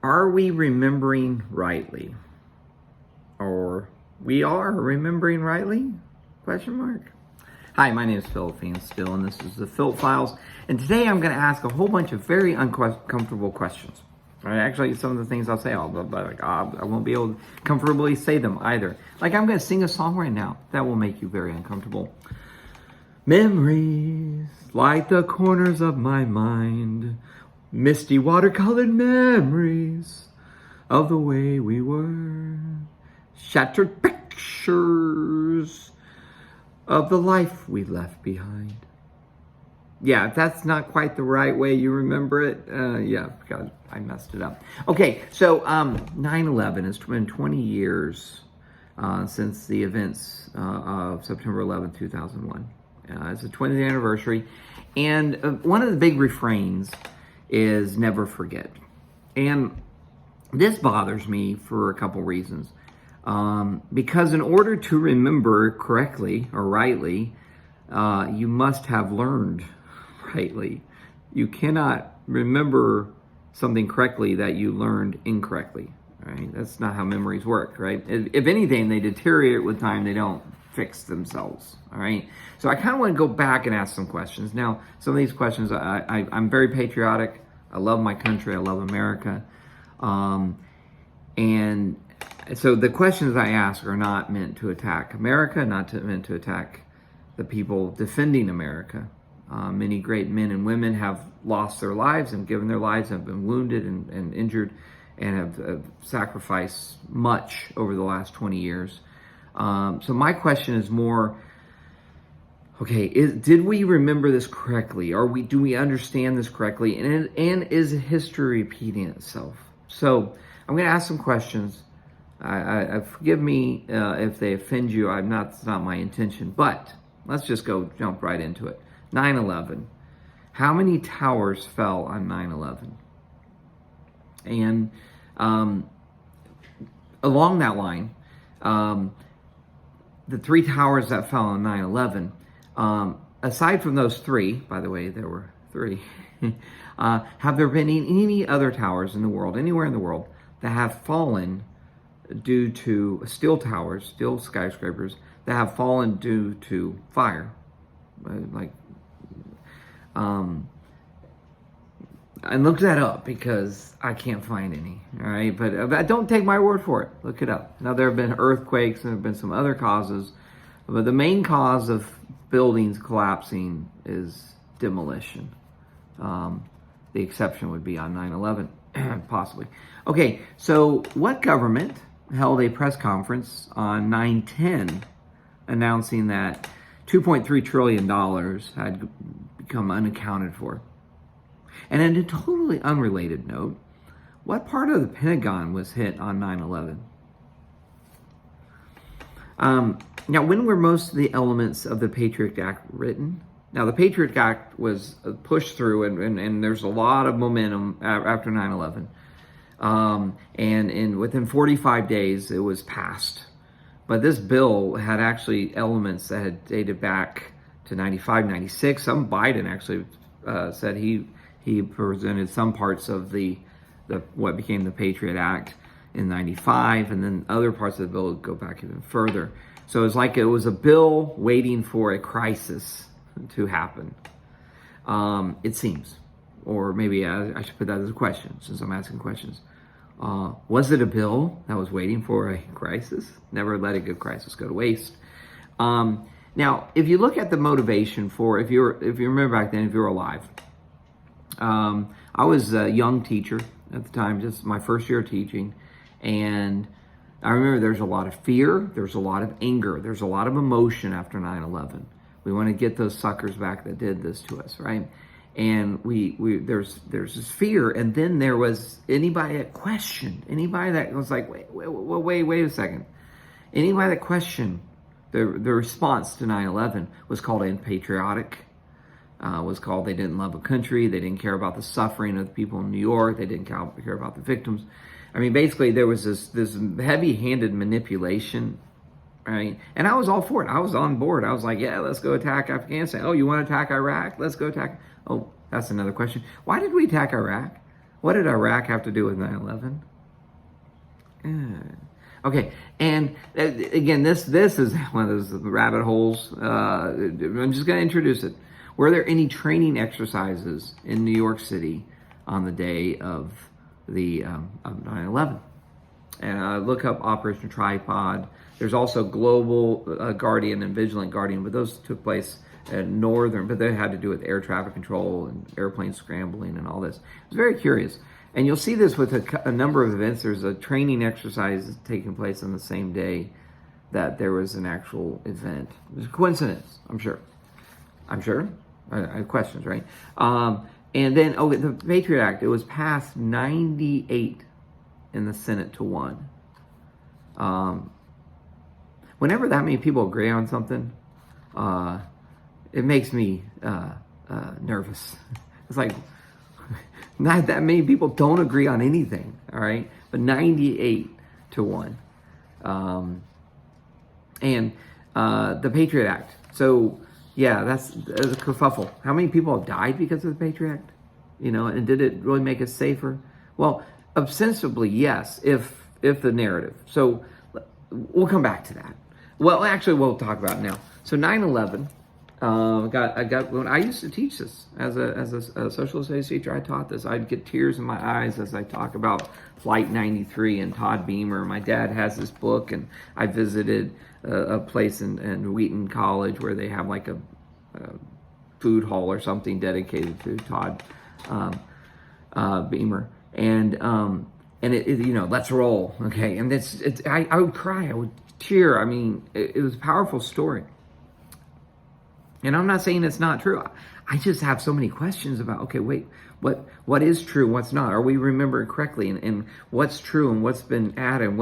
Are we remembering rightly? Or we are remembering rightly? Question mark. Hi, my name is Philip Still, and this is the Philip Files. And today I'm going to ask a whole bunch of very uncomfortable questions. All right, actually, some of the things I'll say, I won't be able to comfortably say them either. Like I'm going to sing a song right now that will make you very uncomfortable. Memories light the corners of my mind. Misty watercolored memories of the way we were. Shattered pictures of the life we left behind. Yeah, if that's not quite the right way you remember it, yeah, God, I messed it up. Okay, so 9/11, it's been 20 years since the events of September 11, 2001. It's the 20th anniversary, and one of the big refrains is never forget. And this bothers me for a couple reasons. Because in order to remember correctly or rightly, you must have learned rightly. You cannot remember something correctly that you learned incorrectly, right? That's not how memories work, right? If anything, they deteriorate with time. They don't fix themselves, all right? So I kind of want to go back and ask some questions. Now, some of these questions, I'm very patriotic. I love my country. I love America. And so the questions I ask are not meant to attack America, meant to attack the people defending America. Many great men and women have lost their lives and given their lives, have been wounded and injured, and have sacrificed much over the last 20 years. So my question is more, okay, did we remember this correctly? Do we understand this correctly? And is history repeating itself? So I'm going to ask some questions. Forgive me if they offend you. It's not my intention, but let's just jump right into it. 9/11. How many towers fell on 9/11? And along that line, the three towers that fell on 9/11, aside from those three, by the way, there were three, have there been any other towers in the world, anywhere in the world, that have fallen due to steel skyscrapers that have fallen due to fire? I looked that up because I can't find any, all right? But don't take my word for it. Look it up. Now, there have been earthquakes and there have been some other causes, but the main cause of buildings collapsing is demolition. The exception would be on 9/11, possibly. Okay, so what government held a press conference on 9/10 announcing that $2.3 trillion had become unaccounted for? And in a totally unrelated note, what part of the Pentagon was hit on 9/11? Now, when were most of the elements of the Patriot Act written? Now, the Patriot Act was pushed through, and there's a lot of momentum after 9/11. And within 45 days, it was passed. But this bill had actually elements that had dated back to 95, 96. Some Biden actually said he presented some parts of the what became the Patriot Act in 95, and then other parts of the bill would go back even further. So it's like it was a bill waiting for a crisis to happen. It seems, or maybe I should put that as a question since I'm asking questions. Was it a bill that was waiting for a crisis? Never let a good crisis go to waste. Now, if you look at the motivation for, if you remember back then, if you were alive, I was a young teacher at the time, just my first year of teaching, and I remember there's a lot of fear, there's a lot of anger, there's a lot of emotion after 9/11. We want to get those suckers back that did this to us, right? And there's this fear, and then there was anybody that questioned, anybody that was like, wait a second. Anybody that questioned the response to 9/11 was called unpatriotic, was called they didn't love a country, they didn't care about the suffering of the people in New York, they didn't care about the victims. I mean, basically there was this heavy-handed manipulation, right? And I was all for it. I was on board. I was like, yeah, let's go attack Afghanistan. Oh, you want to attack Iraq? Let's go attack. Oh, that's another question. Why did we attack Iraq? What did Iraq have to do with 9/11? Okay, and again, this is one of those rabbit holes. I'm just going to introduce it. Were there any training exercises in New York City on the day of the of 9/11? And look up Operation Tripod. There's also Global Guardian and Vigilant Guardian, but those took place in northern, but they had to do with air traffic control and airplane scrambling and all this. It was very curious. And you'll see this with a number of events. There's a training exercise taking place on the same day that there was an actual event. It's a coincidence, I'm sure. I'm sure. I have questions, right? And then, the Patriot Act, it was passed 98 in the Senate to 1. Whenever that many people agree on something, it makes me nervous. It's like, not that many people don't agree on anything, all right? But 98 to 1. And the Patriot Act. So, yeah, that's a kerfuffle. How many people have died because of the Patriot Act? And did it really make us safer? Well, ostensibly, yes, if the narrative. So, we'll come back to that. Well, actually, we'll talk about it now. So 9/11, when I used to teach this as a social studies teacher, I taught this. I'd get tears in my eyes as I talk about Flight 93 and Todd Beamer. My dad has this book, and I visited a place in Wheaton College where they have like a food hall or something dedicated to Todd Beamer, and let's roll, okay. And I would cry, I would tear. I mean, it was a powerful story. And I'm not saying it's not true. I just have so many questions about, okay, wait, what is true, what's not? Are we remembering correctly? And what's true and what's been added?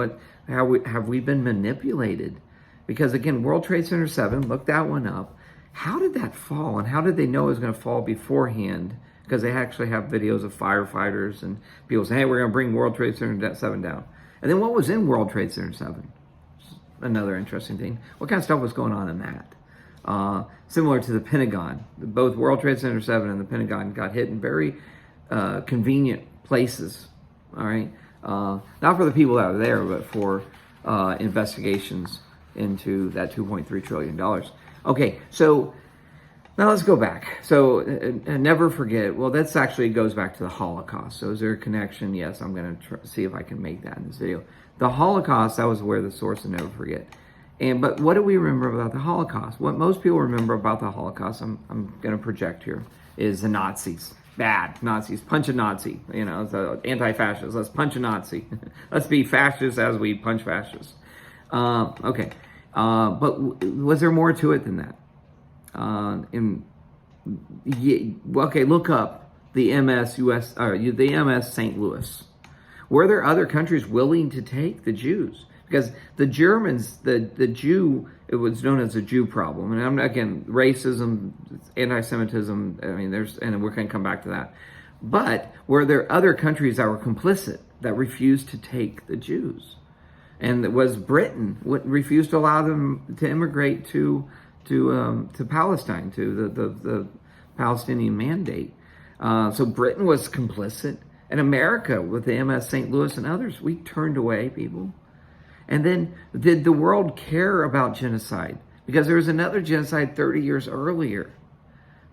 Have we been manipulated? Because again, World Trade Center 7, look that one up. How did that fall? And how did they know it was going to fall beforehand? Because they actually have videos of firefighters and people saying, hey, we're going to bring World Trade Center 7 down. And then what was in World Trade Center 7? Another interesting thing. What kind of stuff was going on in that? Similar to the Pentagon. Both World Trade Center 7 and the Pentagon got hit in very convenient places. All right? Not for the people that were there, but for investigations into that $2.3 trillion. Okay, so now let's go back. So never forget, well, that's actually goes back to the Holocaust. So is there a connection? Yes, I'm going to see if I can make that in this video. The Holocaust, that was where the source of never forget. But what do we remember about the Holocaust? What most people remember about the Holocaust, I'm going to project here, is the Nazis. Bad Nazis. Punch a Nazi. It's anti-fascist. Let's punch a Nazi. Let's be fascists as we punch fascists. Okay. But was there more to it than that? Look up the MS St. Louis. Were there other countries willing to take the Jews? Because the Germans, the Jew, it was known as the Jew problem. And again, racism, anti-Semitism, and we're going to come back to that. But were there other countries that were complicit, that refused to take the Jews? And it was Britain refused to allow them to immigrate to Palestine, to the Palestinian mandate. So Britain was complicit. And America, with the MS St. Louis and others, we turned away people. And then, did the world care about genocide? Because there was another genocide 30 years earlier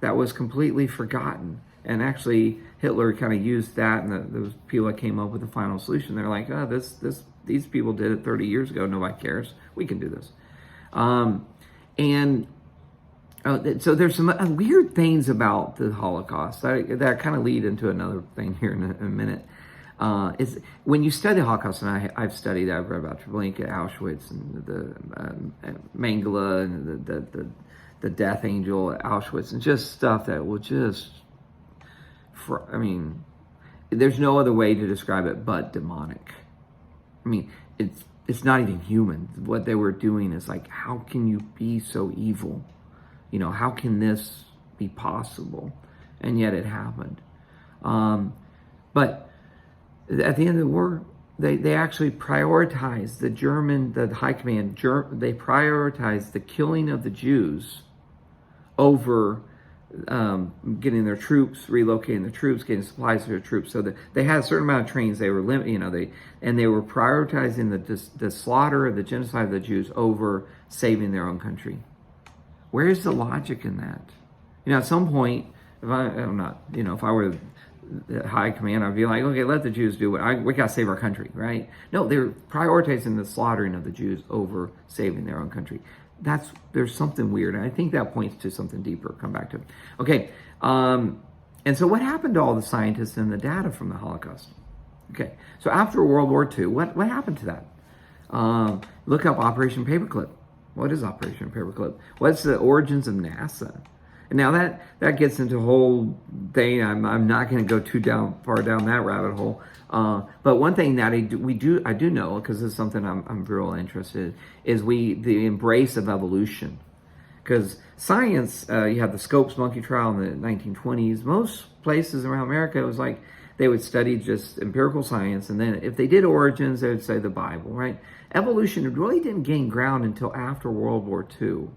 that was completely forgotten. And actually, Hitler kind of used that, and those people that came up with the final solution, they're like, oh, these people did it 30 years ago. Nobody cares. We can do this. So there's some weird things about the Holocaust that kind of lead into another thing here in a minute. Is when you study the Holocaust, and I've studied, I've read about Treblinka, Auschwitz, and the Mengele, and the Death Angel at Auschwitz, and just stuff that will just, there's no other way to describe it but demonic. It's not even human. What they were doing is like, how can you be so evil? How can this be possible? And yet it happened. But at the end of the war, they actually prioritized the high command, they prioritized the killing of the Jews over getting their troops, relocating the troops, getting supplies to their troops. So that they had a certain amount of trains. They were they were prioritizing the slaughter of the genocide of the Jews over saving their own country. Where's the logic in that? At some point, if I were the high command, I'd be like, okay, let the Jews do it. We got to save our country, right? No, they're prioritizing the slaughtering of the Jews over saving their own country. There's something weird. And I think that points to something deeper. Come back to it. Okay. And so what happened to all the scientists and the data from the Holocaust? Okay. So after World War II, what happened to that? Look up Operation Paperclip. What is Operation Paperclip? What's the origins of NASA? And now that gets into a whole thing. I'm not going to go too far down that rabbit hole. But one thing that I do know, because it's something I'm real interested in, is the embrace of evolution. Because science, you have the Scopes monkey trial in the 1920s. Most places around America, it was like they would study just empirical science, and then if they did origins, they would say the Bible, right? Evolution really didn't gain ground until after World War II.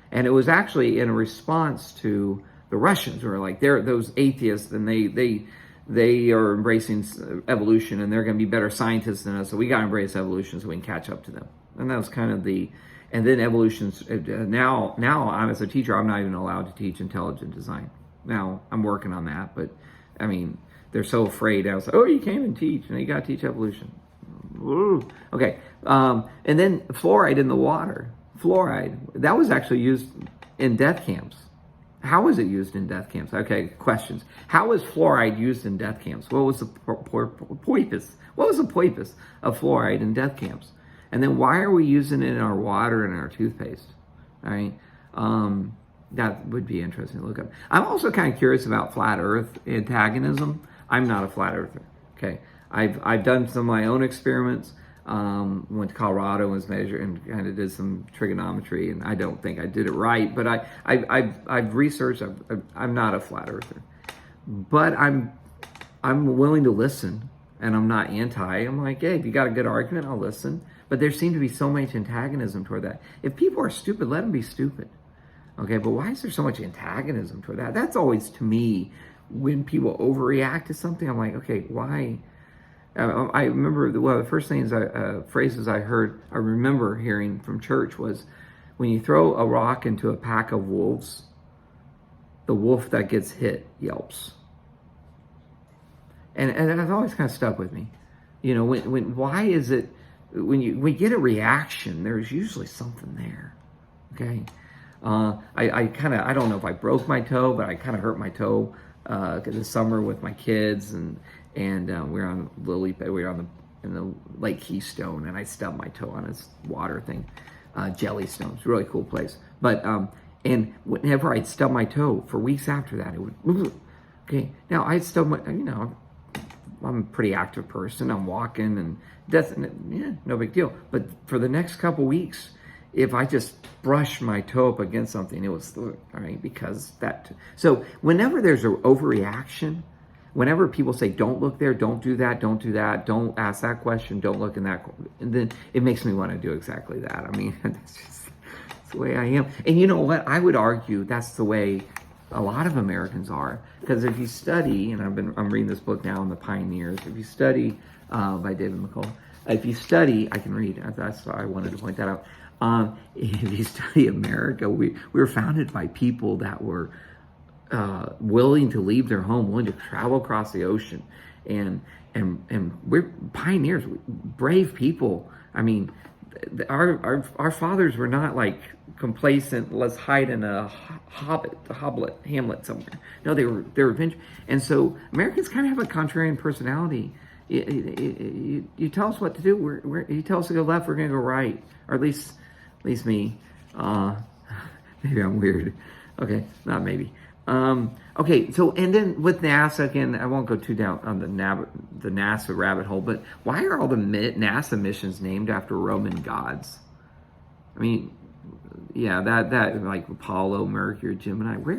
And it was actually in a response to the Russians, who are like, they're those atheists, and they are embracing evolution, and they're going to be better scientists than us, so we got to embrace evolution so we can catch up to them. And that was kind of and then evolution's, now I'm, as a teacher, I'm not even allowed to teach intelligent design. Now, I'm working on that, but, I mean, they're so afraid. I was like, oh, you can't even teach, you got to teach evolution. Ooh. Okay, and then fluoride in the water. Fluoride, that was actually used in death camps. How was it used in death camps? Okay, questions. How was fluoride used in death camps? What was the purpose? What was the purpose of fluoride in death camps? And then why are we using it in our water and our toothpaste? All right, that would be interesting to look up. I'm also kind of curious about flat Earth antagonism. I'm not a flat earther. Okay, I've done some of my own experiments. Went to Colorado and was measured and kind of did some trigonometry, and I don't think I did it right, but I've researched. I'm not a flat earther, but I'm willing to listen, and I'm not anti. I'm like, hey, if you got a good argument, I'll listen. But there seems to be so much antagonism toward that. If people are stupid, let them be stupid. Okay, but why is there so much antagonism toward that? That's always, to me, when people overreact to something, I'm like, okay, why? I remember one of the first things, phrases I remember hearing from church was, when you throw a rock into a pack of wolves, the wolf that gets hit yelps. And that's always kind of stuck with me. Why is it, when we get a reaction, there's usually something there, okay? I don't know if I broke my toe, but I kind of hurt my toe this summer with my kids, and we were on in the Lake Keystone, and I stubbed my toe on this water thing, Jellystones, really cool place. But and whenever I'd stub my toe, for weeks after that, it would. Okay, now I stub my, I'm a pretty active person. I'm walking, and that's no big deal. But for the next couple weeks, if I just brushed my toe up against something, it was all right, because that. So whenever there's an overreaction, whenever people say, don't look there, don't do that, don't ask that question, don't look in that, and then it makes me want to do exactly that. I mean, that's the way I am. And you know what? I would argue that's the way a lot of Americans are. Because if you study, and I'm reading this book now on the pioneers, if you study, by David McCullough, if you study, I can read, that's why I wanted to point that out. If you study America, we were founded by people that were willing to leave their home, willing to travel across the ocean, and we're pioneers, brave people. I mean, our fathers were not like complacent. Let's hide in a hamlet somewhere. No, they were adventurous. And so Americans kind of have a contrarian personality. You tell us what to do. You tell us to go left, we're going to go right, or at least me. Maybe I'm weird. Okay, not maybe. Okay, so, and then with NASA, again, I won't go too down on the NASA rabbit hole, but why are all the NASA missions named after Roman gods? I mean, yeah, that like Apollo, Mercury, Gemini, where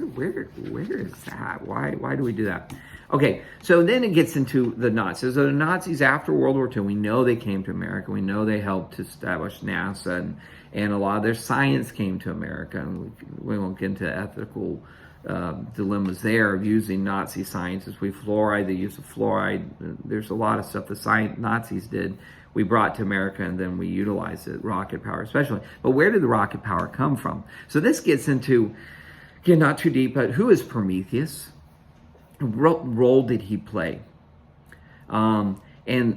is that? Why do we do that? Okay, so then it gets into the Nazis. So the Nazis, after World War II, we know they came to America. We know they helped to establish NASA, and a lot of their science came to America. And we won't get into ethical dilemmas there of using Nazi scientists. They use of fluoride. There's a lot of stuff the Nazis did. We brought to America and then we utilized it, rocket power especially. But where did the rocket power come from? So this gets into, again, not too deep, but who is Prometheus? What role did he play? And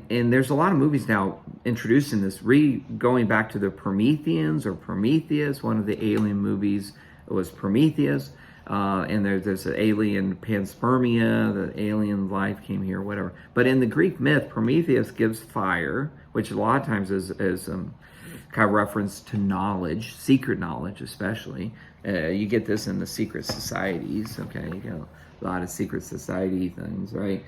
there's a lot of movies now introducing this, going back to the Prometheans or Prometheus. One of the alien movies was Prometheus. And there's an alien panspermia, the alien life came here, whatever. But in the Greek myth, Prometheus gives fire, which a lot of times is kind of reference to knowledge, secret knowledge especially. You get this in the secret societies, okay? You get a lot of secret society things, right?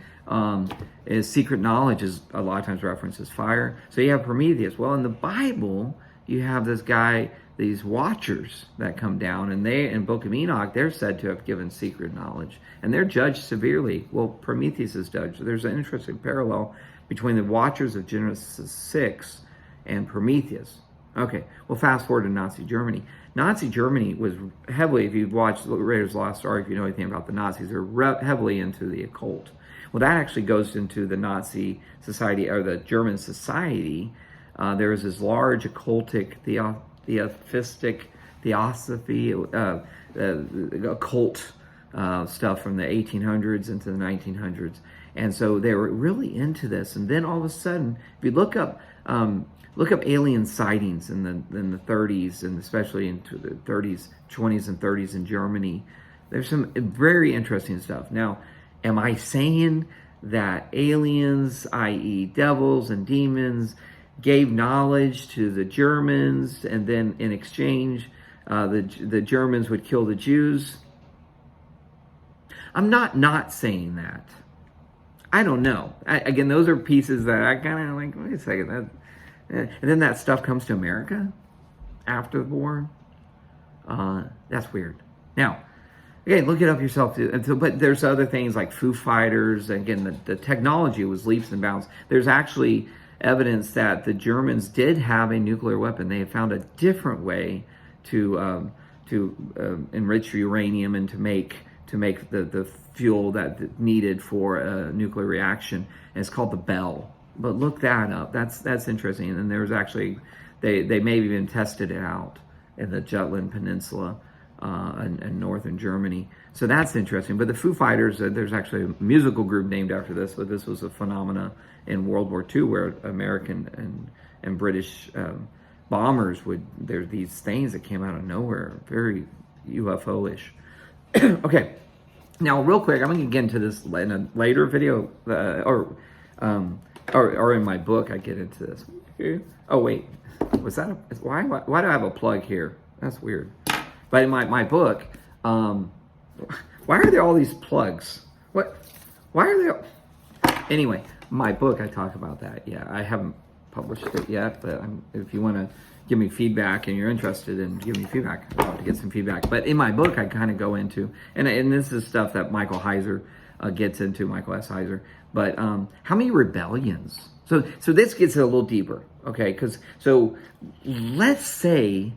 Secret knowledge is a lot of times references fire. So you have Prometheus. Well, in the Bible, you have this guy, these watchers that come down, and they, in Book of Enoch, they're said to have given secret knowledge, and they're judged severely. Well, Prometheus is judged. There's an interesting parallel between the watchers of Genesis 6 and Prometheus. Okay, well, fast forward to Nazi Germany. Nazi Germany was heavily, if you've watched Raiders of the Lost Ark, if you know anything about the Nazis, they're heavily into the occult. Well, that actually goes into the Nazi society, or the German society. There was this large occultic theosophy, occult stuff from the 1800s into the 1900s. And so they were really into this. And then all of a sudden, if you look up alien sightings in the 30s, and especially into the 30s, 20s and 30s in Germany, there's some very interesting stuff. Now, am I saying that aliens, i.e. devils and demons, gave knowledge to the Germans, and then in exchange, the Germans would kill the Jews? I'm not saying that. I don't know. Again, those are pieces that I kind of like, wait a second. And then that stuff comes to America after the war. That's weird. Now, again, look it up yourself. But there's other things like Foo Fighters. Again, the technology was leaps and bounds. There's actually evidence that the Germans did have a nuclear weapon. They had found a different way to enrich uranium and to make the fuel that needed for a nuclear reaction. And it's called the Bell. But look that up. That's interesting. And there's actually, they may have even tested it out in the Jutland Peninsula in northern Germany. So that's interesting. But the Foo Fighters, there's actually a musical group named after this, but this was a phenomena in World War II where American and British bombers there's these things that came out of nowhere, very UFO-ish. Okay, now real quick, I'm going to get into this in a later video, or in my book, I get into this. Okay. Oh wait, was that why do I have a plug here? That's weird. But in my book, why are there all these plugs? Why are there? Anyway, my book, I talk about that. Yeah, I haven't published it yet, but if you want to give me feedback and you're interested in giving me feedback, I'd love to get some feedback. But in my book, I kind of go into, and this is stuff that Michael Heiser gets into, Michael S. Heiser. But how many rebellions? So this gets a little deeper, okay? So let's say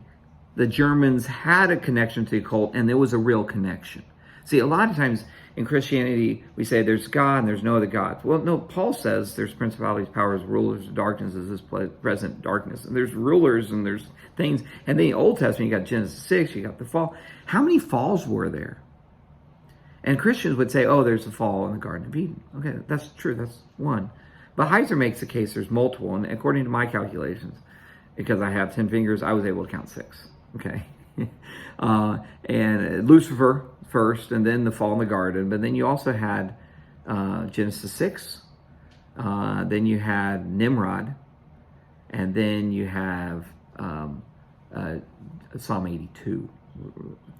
the Germans had a connection to the occult, and there was a real connection. See, a lot of times in Christianity, we say there's God and there's no other God. Well, no, Paul says there's principalities, powers, rulers of darkness as this present darkness. And there's rulers and there's things. And then in the Old Testament, you got Genesis 6, you got the fall. How many falls were there? And Christians would say, oh, there's a fall in the Garden of Eden. Okay, that's true. That's one. But Heiser makes the case there's multiple. And according to my calculations, because I have 10 fingers, I was able to count 6. Okay. And Lucifer first, and then the fall in the garden. But then you also had Genesis 6. Then you had Nimrod. And then you have Psalm 82.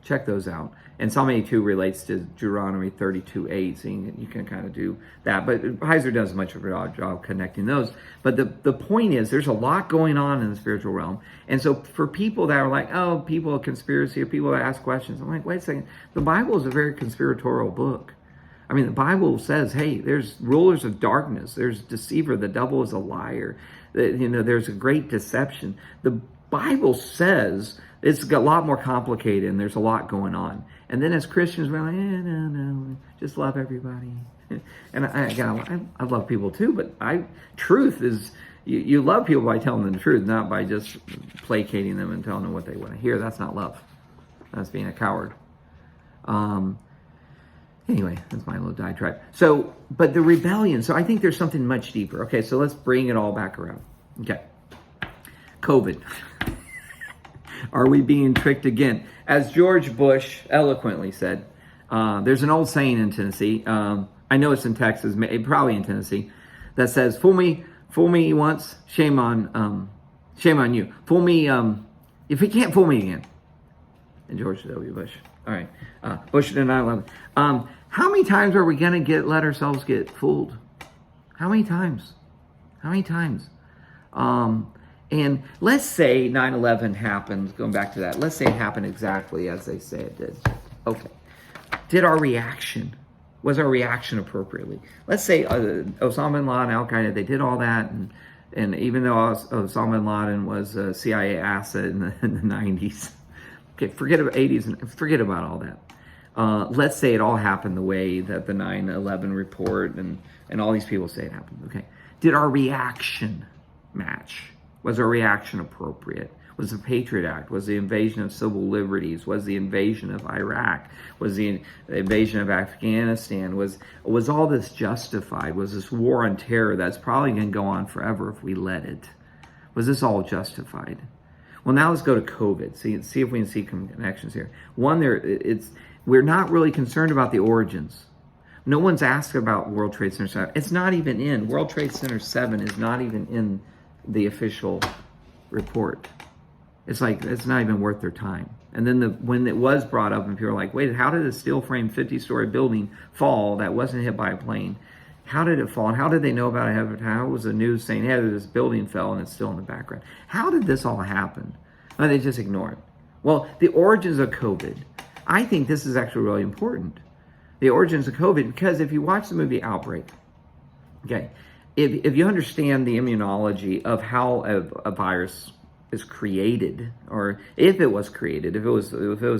Check those out. And Psalm 82 relates to Deuteronomy 32:8, so you can kind of do that. But Heiser does much of a job connecting those. But the point is, there's a lot going on in the spiritual realm. And so for people that are like, oh, people of conspiracy, or people that ask questions, I'm like, wait a second. The Bible is a very conspiratorial book. I mean, the Bible says, hey, there's rulers of darkness. There's deceiver. The devil is a liar. There's a great deception. Bible says it's a lot more complicated and there's a lot going on. And then as Christians, we're like, no, just love everybody. And I love people too, but truth is, you love people by telling them the truth, not by just placating them and telling them what they want to hear. That's not love. That's being a coward. Anyway, that's my little diatribe. So, but the rebellion, so I think there's something much deeper. Okay, so let's bring it all back around. Okay. COVID. Are we being tricked again? As George Bush eloquently said, there's an old saying in Tennessee, I know it's in Texas, probably in Tennessee, that says, fool me once, shame on you. Fool me, if you can't fool me again. And George W. Bush. All right. Bush did 9/11. How many times are we going to let ourselves get fooled? How many times? And let's say 9/11 happened, going back to that, let's say it happened exactly as they say it did. Okay. Was our reaction appropriately? Let's say Osama bin Laden, Al-Qaeda, they did all that, and even though Osama bin Laden was a CIA asset in the 90s, okay, forget about 80s and forget about all that. Let's say it all happened the way that the 9/11 report and all these people say it happened. Okay. Did our reaction match? Was our reaction appropriate? Was the Patriot Act? Was the invasion of civil liberties? Was the invasion of Iraq? Was the invasion of Afghanistan? Was all this justified? Was this war on terror that's probably going to go on forever if we let it? Was this all justified? Well, now let's go to COVID. See if we can see connections here. One, we're not really concerned about the origins. No one's asked about World Trade Center 7. It's not even in. World Trade Center 7 is not even in the official report. It's like, it's not even worth their time. And then when it was brought up and people were like, wait, how did a steel frame 50-story building fall that wasn't hit by a plane? How did it fall? And how did they know about it ahead of time? How was the news saying, hey, this building fell and it's still in the background? How did this all happen? Well, they just ignore it. Well, the origins of COVID. I think this is actually really important. The origins of COVID, because if you watch the movie Outbreak, okay, if you understand the immunology of how a virus is created, or if it was created, if it was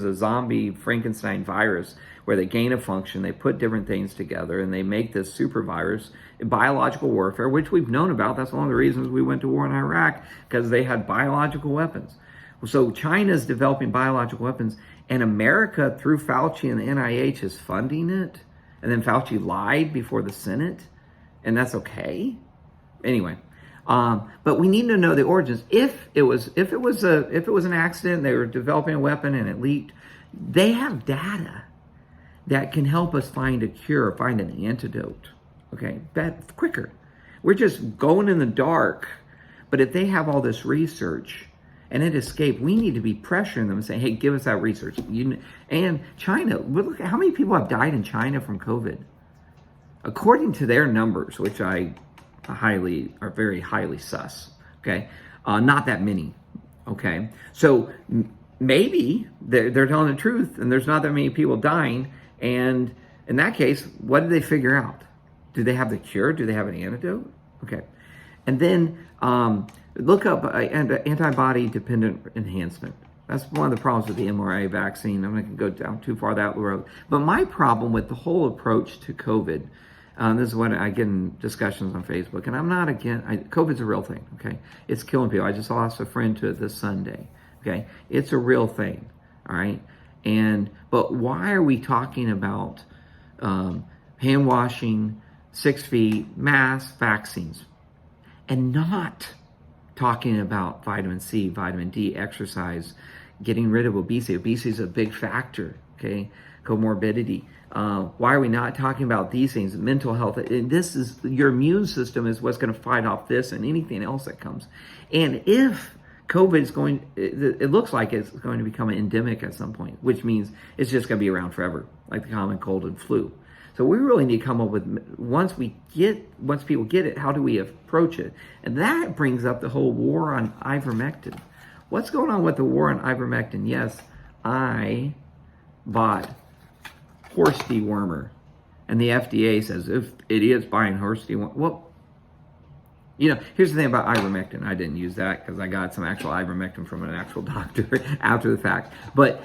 a zombie Frankenstein virus where they gain a function, they put different things together and they make this super virus, biological warfare, which we've known about. That's one of the reasons we went to war in Iraq, because they had biological weapons. So China's developing biological weapons, and America, through Fauci and the NIH, is funding it. And then Fauci lied before the Senate, and that's okay. Anyway, but we need to know the origins. If it was an accident, they were developing a weapon and it leaked, they have data that can help us find a cure, find an antidote. Okay, that quicker. We're just going in the dark. But if they have all this research and it escaped, we need to be pressuring them and saying, hey, give us that research. And China, look at how many people have died in China from COVID. According to their numbers, which are very highly sus, okay? Not that many, okay? So maybe they're telling the truth and there's not that many people dying. And in that case, what did they figure out? Do they have the cure? Do they have an antidote? Okay. And then look up antibody-dependent enhancement. That's one of the problems with the mRNA vaccine. I'm not going to go down too far that road. But my problem with the whole approach to COVID, this is what I get in discussions on Facebook, and I'm not COVID's a real thing, okay? It's killing people. I just lost a friend to it this Sunday, okay? It's a real thing, all right? But why are we talking about hand washing, 6 feet, masks, vaccines, and not talking about vitamin C, vitamin D, exercise, getting rid of obesity? Obesity is a big factor, okay? Comorbidity. Why are we not talking about these things? Mental health. This is, your immune system is what's going to fight off this and anything else that comes. And if COVID is it looks like it's going to become an endemic at some point, which means it's just going to be around forever, like the common cold and flu. So we really need to come up with, once people get it, how do we approach it? And that brings up the whole war on ivermectin. What's going on with the war on ivermectin? Yes, I bought horse dewormer, and the FDA says if idiots buying horse dewormer, well, Here's the thing about ivermectin. I didn't use that because I got some actual ivermectin from an actual doctor after the fact. But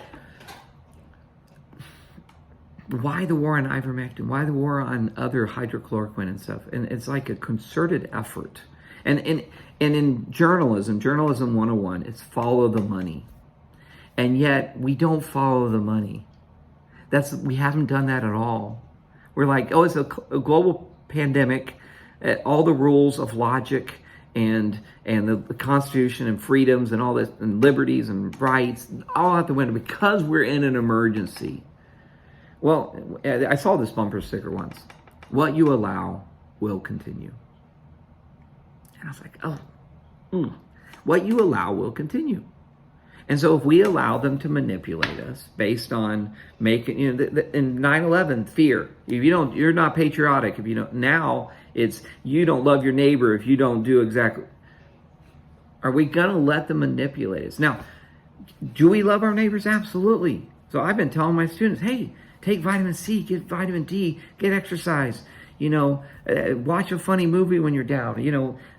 why the war on ivermectin? Why the war on other hydrochloroquine and stuff? And it's like a concerted effort. And in journalism 101, it's follow the money. And yet we don't follow the money. We haven't done that at all. We're like, oh, it's a global pandemic. All the rules of logic and the Constitution and freedoms and all this and liberties and rights all out the window because we're in an emergency. Well, I saw this bumper sticker once. What you allow will continue. And I was like, what you allow will continue. And so if we allow them to manipulate us based on making, in 9/11, fear. If you're not patriotic. If you don't, now it's you don't love your neighbor if you don't do exactly. Are we gonna let them manipulate us? Now, do we love our neighbors? Absolutely. So I've been telling my students, hey, take vitamin C, get vitamin D, get exercise. Watch a funny movie when you're down.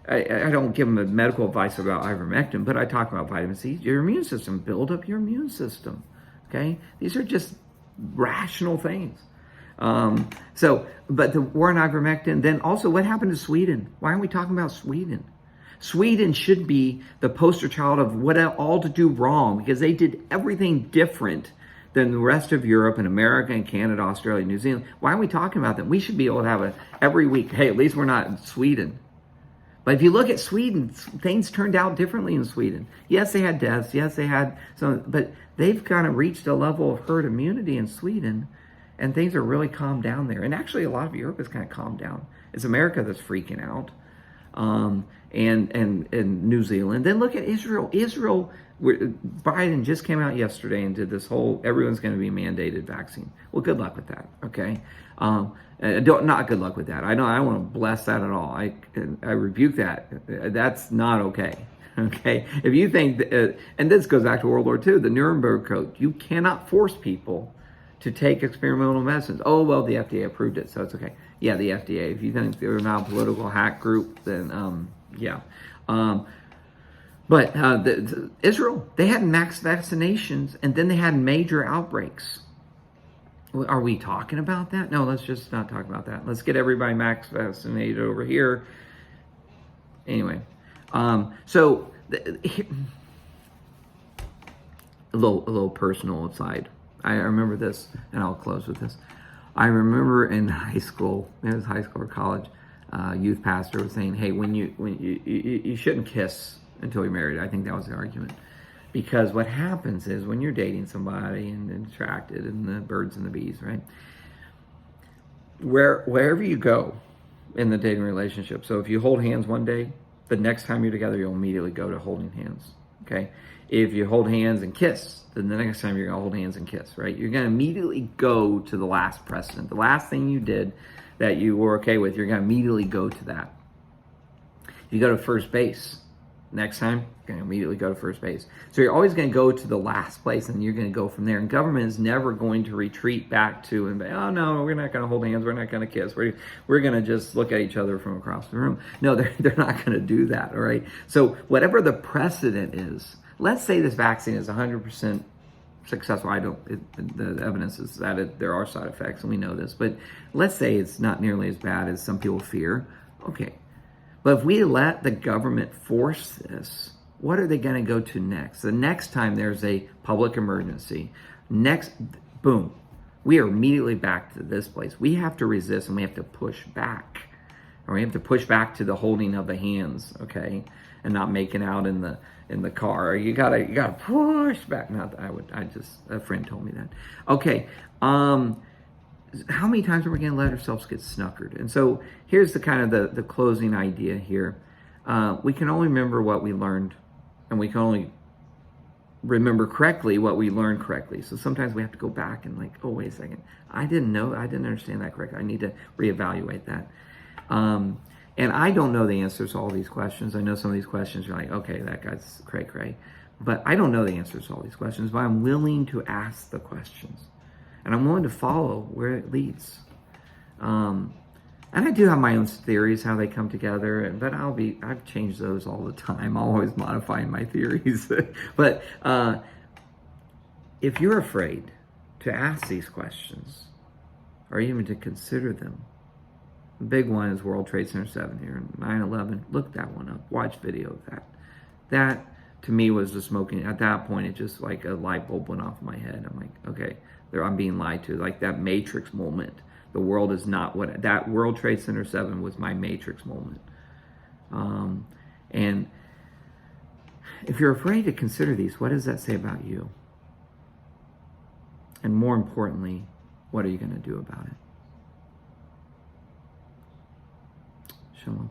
I don't give them a medical advice about ivermectin, but I talk about vitamin C. Your immune system, build up your immune system. Okay, these are just rational things. But the war on ivermectin. Then also, what happened to Sweden? Why aren't we talking about Sweden? Sweden should be the poster child of what all to do wrong because they did everything different than the rest of Europe and America and Canada, Australia, New Zealand. Why aren't we talking about them? We should be able to have every week, hey, at least we're not in Sweden. But if you look at Sweden, things turned out differently in Sweden. Yes, they had deaths. Yes, they had some, but they've kind of reached a level of herd immunity in Sweden, and things are really calmed down there. And actually, a lot of Europe is kind of calmed down. It's America that's freaking out, and New Zealand. Then look at Israel. Biden just came out yesterday and did this whole, everyone's going to be mandated vaccine. Well, good luck with that, okay? Not good luck with that. I don't want to bless that at all. I rebuke that. That's not okay, okay? If you think, and this goes back to World War II, the Nuremberg Code, you cannot force people to take experimental medicines. Oh, well, the FDA approved it, so it's okay. Yeah, the FDA. If you think they're now a political hack group, then yeah. But Israel, they had max vaccinations, and then they had major outbreaks. Are we talking about that? No, let's just not talk about that. Let's get everybody max vaccinated over here. Anyway, so a little personal aside. I remember this, and I'll close with this. I remember in high school, it was high school or college, youth pastor was saying, hey, when you shouldn't kiss until you're married. I think that was the argument. Because what happens is when you're dating somebody and attracted and the birds and the bees, right? Wherever you go in the dating relationship. So if you hold hands one day, the next time you're together, you'll immediately go to holding hands, okay? If you hold hands and kiss, then the next time you're going to hold hands and kiss, right? You're going to immediately go to the last precedent. The last thing you did that you were okay with, you're going to immediately go to that. If you go to first base, next time, you're going to immediately go to first base. So you're always going to go to the last place, and you're going to go from there. And government is never going to retreat back to and oh no, we're not going to hold hands, we're not going to kiss, we're going to just look at each other from across the room. No, they're not going to do that. All right. So whatever the precedent is, let's say this vaccine is 100% successful. The evidence is that there are side effects, and we know this. But let's say it's not nearly as bad as some people fear. Okay. But if we let the government force this, what are they going to go to next? The next time there's a public emergency, boom, we are immediately back to this place. We have to resist, and we have to push back. Or we have to push back to the holding of the hands, okay, and not making out in the car. You gotta push back. A friend told me that. Okay. How many times are we going to let ourselves get snookered? And so here's the kind of the closing idea here. We can only remember what we learned, and we can only remember correctly what we learned correctly. So sometimes we have to go back and oh, wait a second. I didn't understand that correctly. I need to reevaluate that. And I don't know the answers to all these questions. I know some of these questions are like, okay, that guy's cray-cray. But I don't know the answers to all these questions, but I'm willing to ask the questions. And I'm willing to follow where it leads. And I do have my own theories how they come together, but I've changed those all the time. I'm always modifying my theories. But if you're afraid to ask these questions or even to consider them, the big one is World Trade Center 7 here, 9/11. Look that one up. Watch video of that. That to me was the smoking. At that point, it just like a light bulb went off in my head. I'm like, okay, I'm being lied to. Like that Matrix moment. The world is not what that World Trade Center 7 was my Matrix moment. And if you're afraid to consider these, what does that say about you? And more importantly, what are you going to do about it? Shalom.